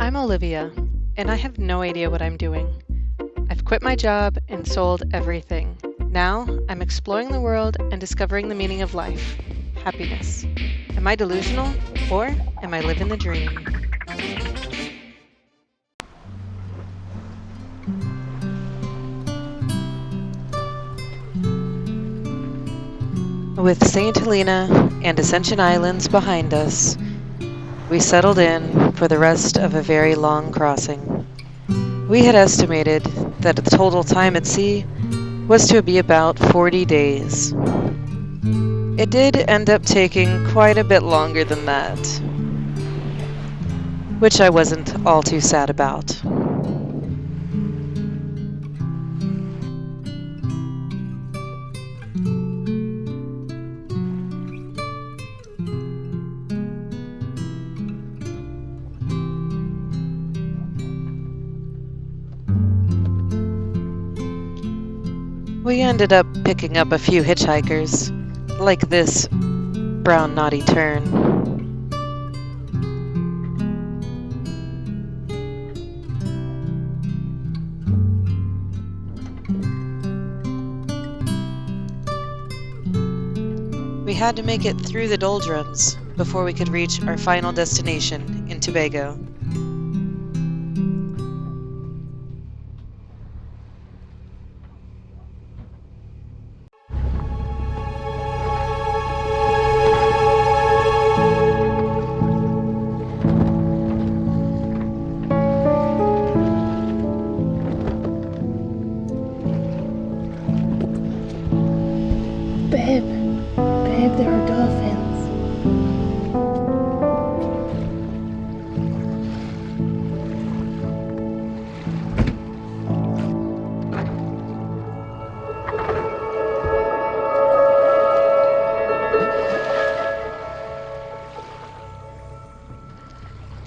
I'm Olivia, and I have no idea what I'm doing. I've quit my job and sold everything. Now I'm exploring the world and discovering the meaning of life, happiness. Am I delusional, or am I living the dream? With St. Helena and Ascension Islands behind us, we settled in for the rest of a very long crossing. We had estimated that the total time at sea was to be about 40 days. It did end up taking quite a bit longer than that, which I wasn't all too sad about. We ended up picking up a few hitchhikers, like this brown naughty tern. We had to make it through the doldrums before we could reach our final destination in Tobago. Babe, there are dolphins.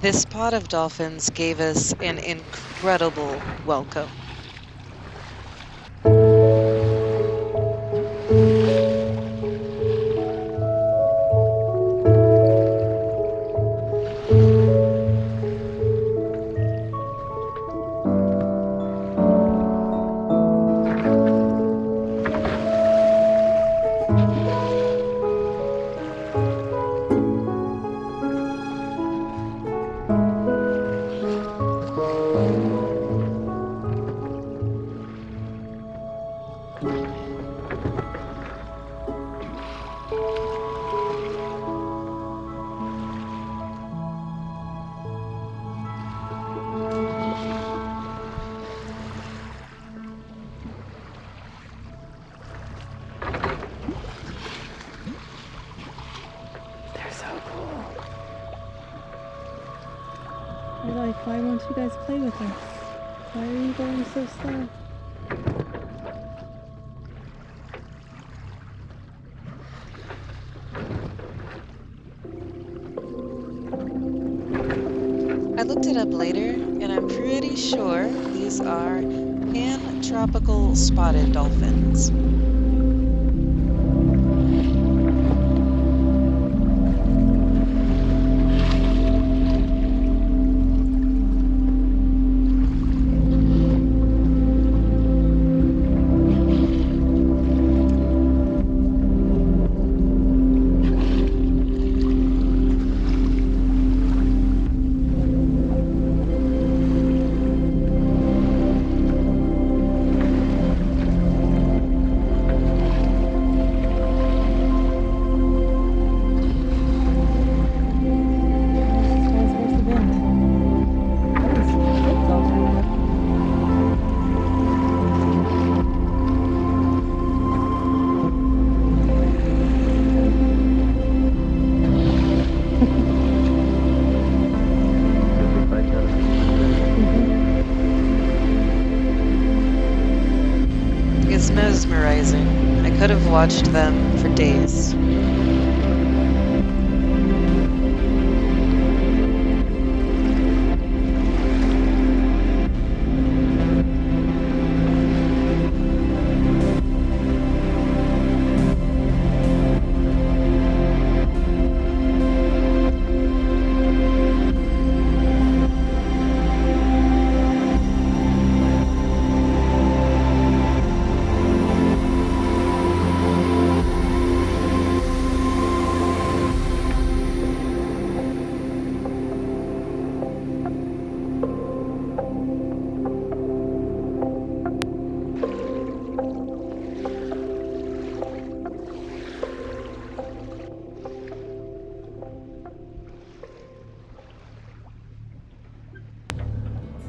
This pod of dolphins gave us an incredible welcome. Why won't you guys play with us? Why are you going so slow? I looked it up later, and I'm pretty sure these are pan-tropical spotted dolphins. It's mesmerizing. I could have watched them for days.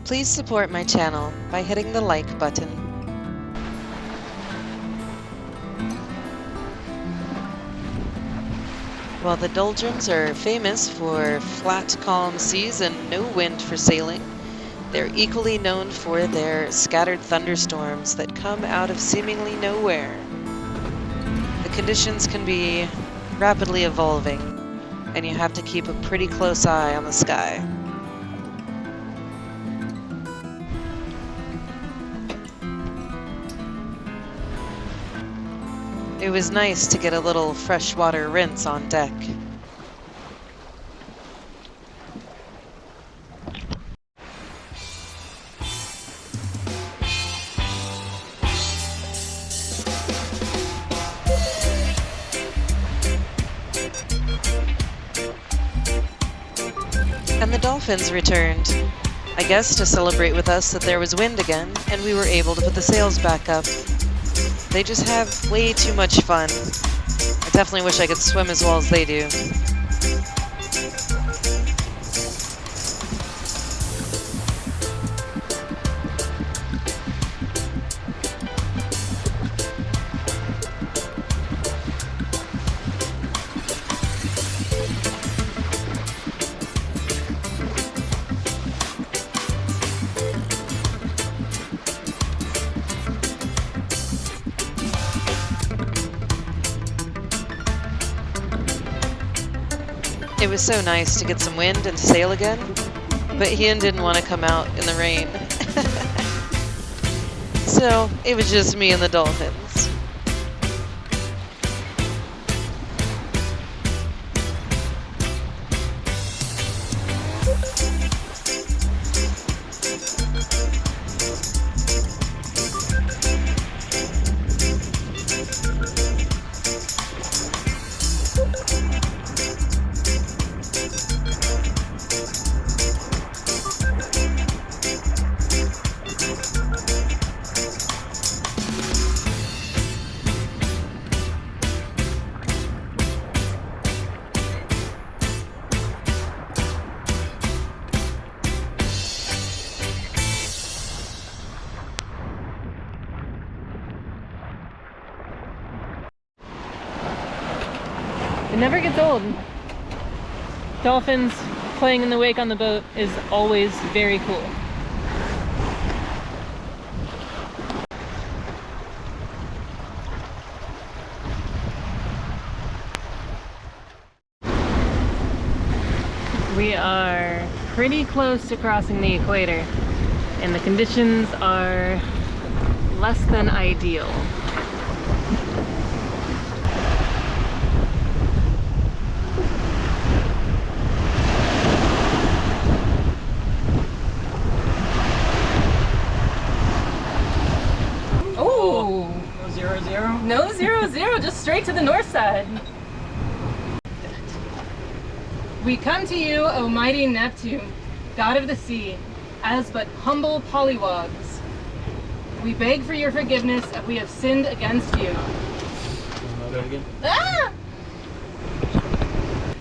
Please support my channel by hitting the like button. While the doldrums are famous for flat, calm seas and no wind for sailing, they're equally known for their scattered thunderstorms that come out of seemingly nowhere. The conditions can be rapidly evolving, and you have to keep a pretty close eye on the sky. It was nice to get a little freshwater rinse on deck. And the dolphins returned, I guess to celebrate with us that there was wind again and we were able to put the sails back up. They just have way too much fun. I definitely wish I could swim as well as they do. It was so nice to get some wind and to sail again, but Ian didn't want to come out in the rain. So it was just me and the dolphins. It never gets old. Dolphins playing in the wake on the boat is always very cool. We are pretty close to crossing the equator, and the conditions are less than ideal. Oh! No 0-0? No 0-0, just straight to the north side. We come to you, O mighty Neptune, god of the sea, as but humble pollywogs. We beg for your forgiveness if we have sinned against you. That again? Ah!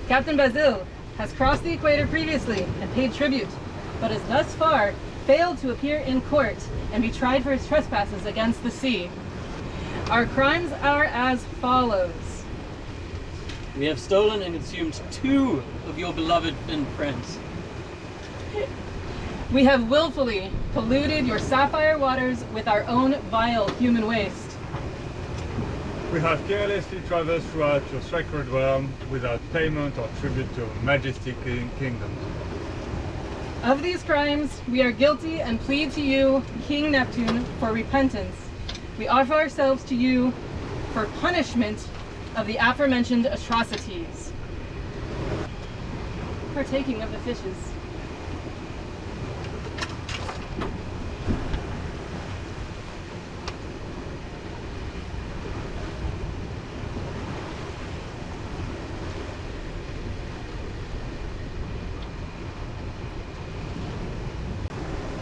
Captain Bazil has crossed the equator previously and paid tribute, but has thus far failed to appear in court and be tried for his trespasses against the sea. Our crimes are as follows. We have stolen and consumed 2 of your beloved Finn friends. We have willfully polluted your sapphire waters with our own vile human waste. We have carelessly traversed throughout your sacred realm without payment or tribute to your majestic kingdom. Of these crimes, we are guilty and plead to you, King Neptune, for repentance. We offer ourselves to you for punishment of the aforementioned atrocities. Partaking of the fishes.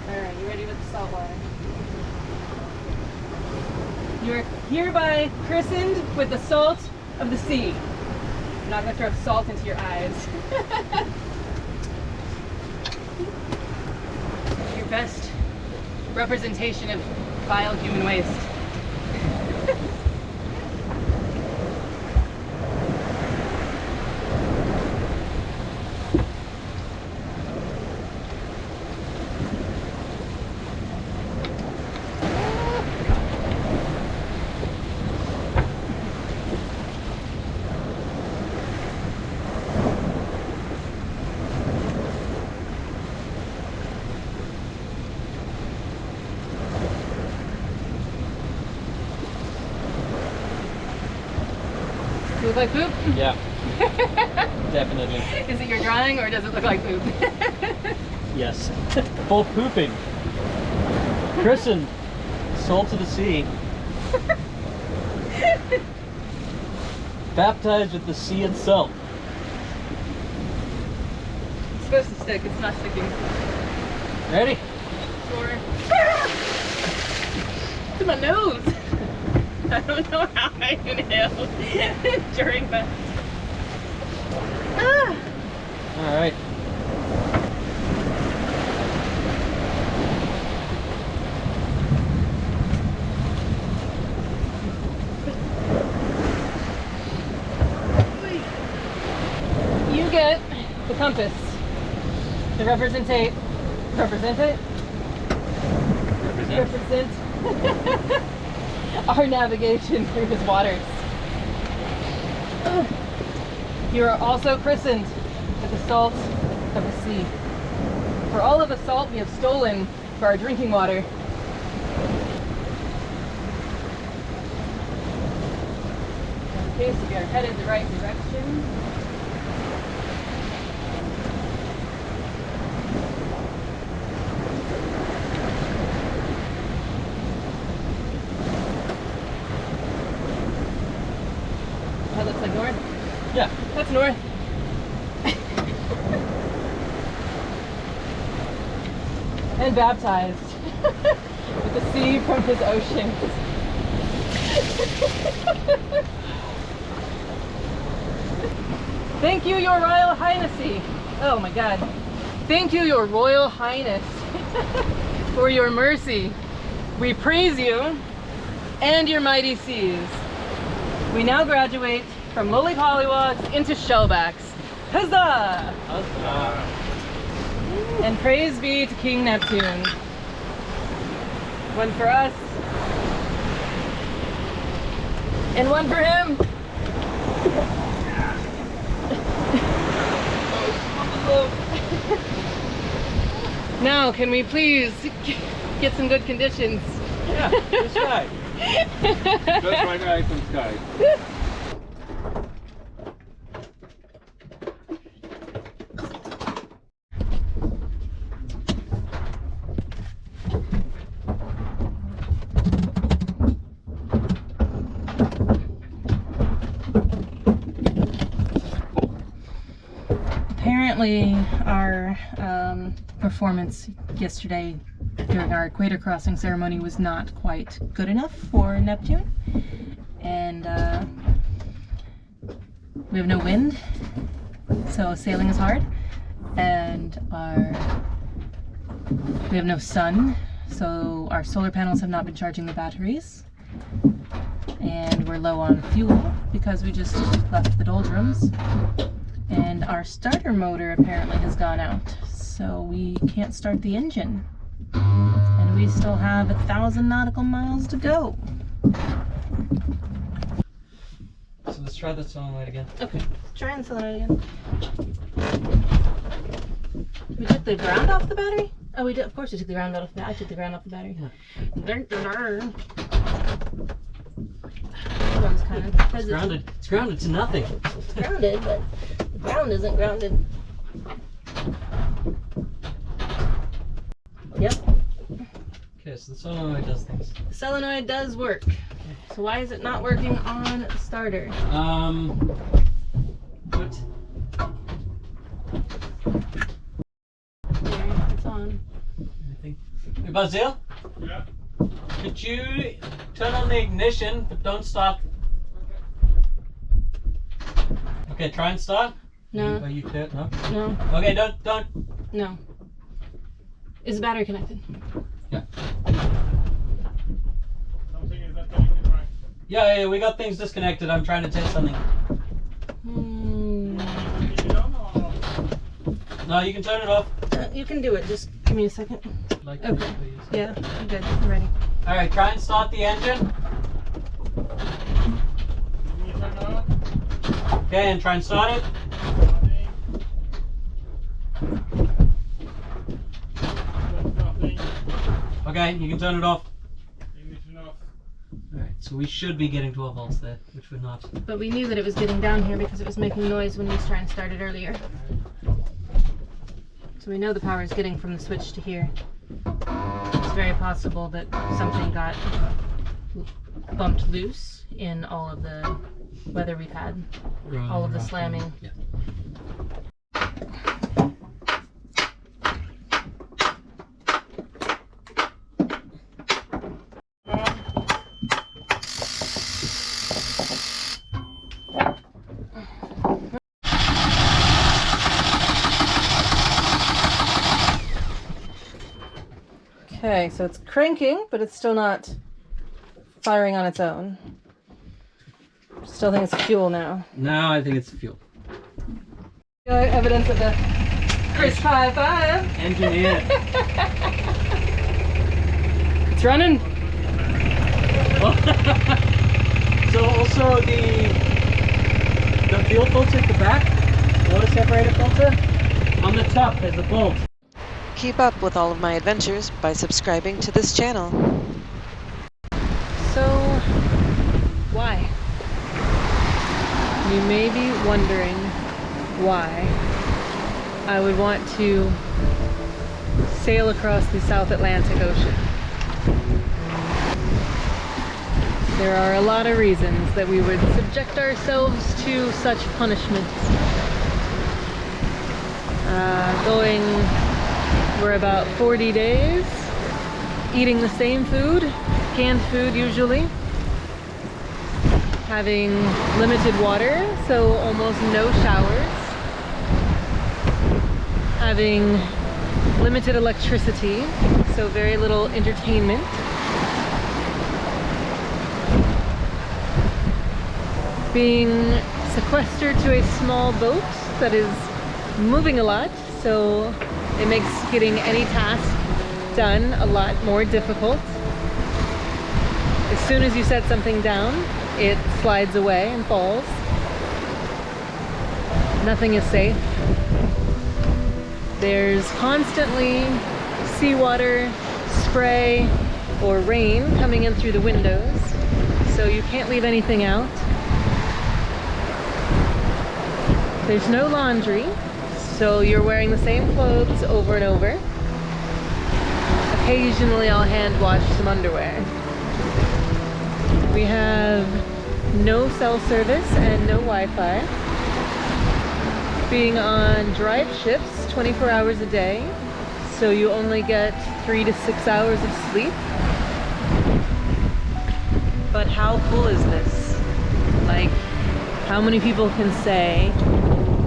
Alright, you ready with the salt water? You are hereby christened with the salt of the sea. I'm not going to throw salt into your eyes. best representation of vile human waste. Does it look like poop? Yeah. Definitely. Is it your drawing or does it look like poop? Yes. For pooping. Christened. Salt of the sea. Baptized with the sea itself. It's supposed to stick, it's not sticking. Ready? Sure. To my nose! I don't know how I inhaled during that. Ah. Alright. You get the compass to represent our navigation through his waters. You are also christened with the salt of the sea. For all of the salt we have stolen for our drinking water. In case we are headed the right direction. That looks like north. Yeah. That's north. And baptized with the sea from his oceans. Thank you, Your Royal Highnessy. Oh my God. Thank you, Your Royal Highness, for your mercy. We praise you and your mighty seas. We now graduate from lowly pollywogs into shellbacks. Huzzah! And praise be to King Neptune. One for us, and one for him. Now, can we please get some good conditions? Yeah, this guy. Just right now from sky. Apparently, our performance yesterday during our Equator Crossing ceremony was not quite good enough for Neptune, and we have no wind, so sailing is hard, and we have no sun, so our solar panels have not been charging the batteries, and we're low on fuel because we just left the doldrums. And our starter motor apparently has gone out, so we can't start the engine. And we still have 1,000 nautical miles to go. So let's try the solenoid again. Okay, try and solenoid again. We took the ground off the battery? Oh, we did. Of course we took the ground off the battery. I took the ground off the battery. Yeah. That was kind of... It's grounded. It's grounded to nothing. It's grounded, but the ground isn't grounded. Yep. Okay, so the solenoid does things. The solenoid does work. So why is it not working on the starter? Put. There, it's on. Anything. Hey, Basil? Yeah. Could you turn on the ignition, but don't start? Okay, try and start. No. Are you clear? No. No. Okay, don't. No. Is the battery connected? Yeah. Something is not connected right. Yeah, we got things disconnected. I'm trying to test something. Is it on or? No, you can turn it off. You can do it. Just give me a second. Like Okay. this, please. Yeah, I'm good. I'm ready. All right, try and start the engine. Can you turn it on? Okay, and try and start it. Starting. Okay, you can turn it off. Ignition off. All right, so we should be getting 12 volts there, which we're not. But we knew that it was getting down here because it was making noise when he was trying to start it earlier. So we know the power is getting from the switch to here. It's very possible that something got bumped loose in all of the weather we've had. All of the slamming. Yeah. Okay, so it's cranking, but it's still not firing on its own. Still think it's fuel now. Now I think it's fuel. Evidence of the crisp high five. Engineer. It's running. So also the fuel filter at the back, water separator filter, on the top there's a bolt. Keep up with all of my adventures by subscribing to this channel. So, why? You may be wondering why I would want to sail across the South Atlantic Ocean. There are a lot of reasons that we would subject ourselves to such punishments. Going for about 40 days, eating the same food, canned food usually, having limited water, so almost no showers, having limited electricity, so very little entertainment, being sequestered to a small boat that is moving a lot, so it makes getting any task done a lot more difficult. As soon as you set something down, it slides away and falls. Nothing is safe. There's constantly seawater, spray, or rain coming in through the windows, so you can't leave anything out. There's no laundry, so you're wearing the same clothes over and over. Occasionally I'll hand wash some underwear. We have no cell service and no Wi-Fi. Being on drive shifts 24 hours a day, so you only get 3 to 6 hours of sleep. But how cool is this? Like, how many people can say,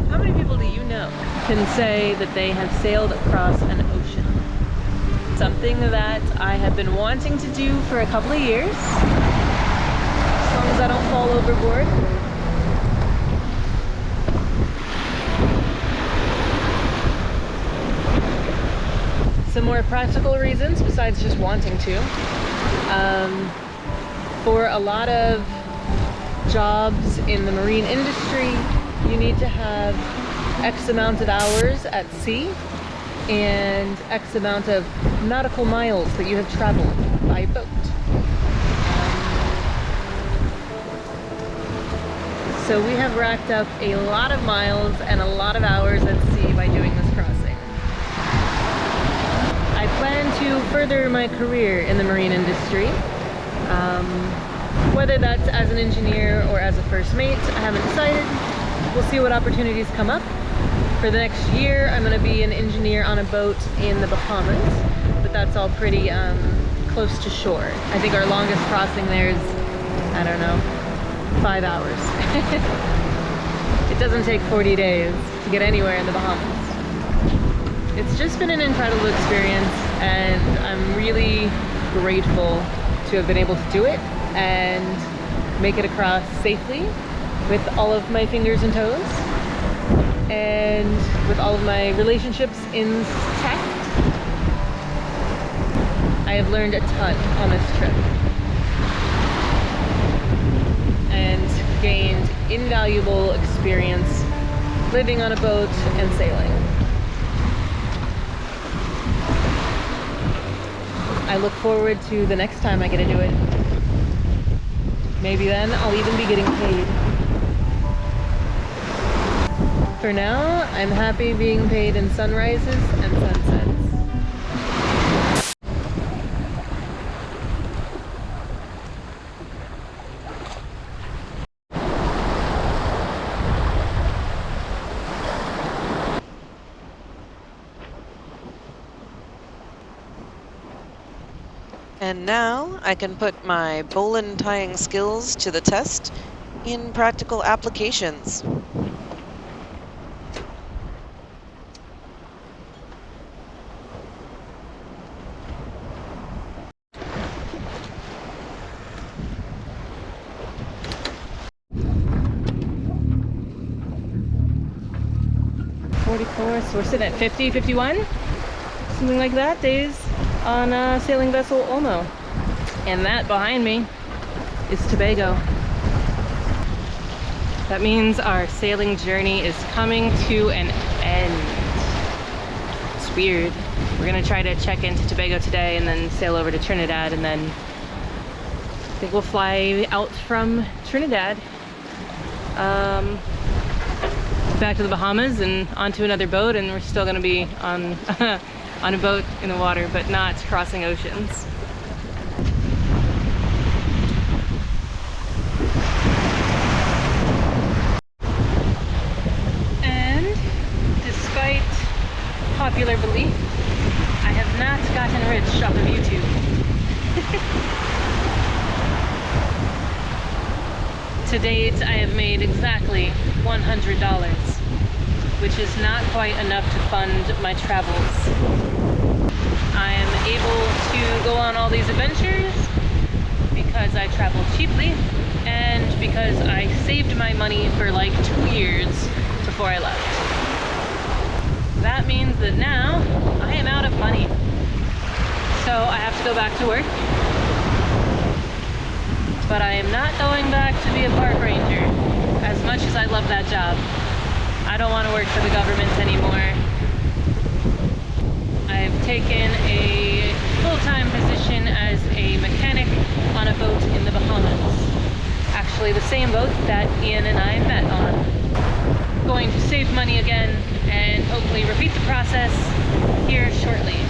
how many people do you know can say that they have sailed across an ocean? Something that I have been wanting to do for a couple of years, as long as I don't fall overboard. Some more practical reasons besides just wanting to. For a lot of jobs in the marine industry, you need to have X amount of hours at sea and X amount of nautical miles that you have traveled by boat. So we have racked up a lot of miles and a lot of hours at sea by doing this crossing. I plan to further my career in the marine industry. Whether that's as an engineer or as a first mate, I haven't decided. We'll see what opportunities come up. For the next year, I'm going to be an engineer on a boat in the Bahamas, but that's all pretty close to shore. I think our longest crossing there is, I don't know, 5 hours. It doesn't take 40 days to get anywhere in the Bahamas. It's just been an incredible experience, and I'm really grateful to have been able to do it and make it across safely with all of my fingers and toes and with all of my relationships intact. I have learned a ton on this trip and gained invaluable experience living on a boat and sailing. I look forward to the next time I get to do it. Maybe then I'll even be getting paid. For now, I'm happy being paid in sunrises and sunsets. And now I can put my bowline tying skills to the test in practical applications. So we're sitting at 50, 51, something like that, days on sailing vessel Olmo. And that behind me is Tobago. That means our sailing journey is coming to an end. It's weird. We're gonna try to check into Tobago today and then sail over to Trinidad, and then I think we'll fly out from Trinidad back to the Bahamas and onto another boat, and we're still gonna be on on a boat in the water, but not crossing oceans. And despite popular belief, I have not gotten rich off of YouTube. To date, I have made exactly $100, which is not quite enough to fund my travels. I am able to go on all these adventures because I traveled cheaply and because I saved my money for like 2 years before I left. That means that now I am out of money. So I have to go back to work. But I am not going back to be a park ranger, as much as I love that job. I don't want to work for the government anymore. I've taken a full-time position as a mechanic on a boat in the Bahamas. Actually, the same boat that Ian and I met on. Going to save money again and hopefully repeat the process here shortly.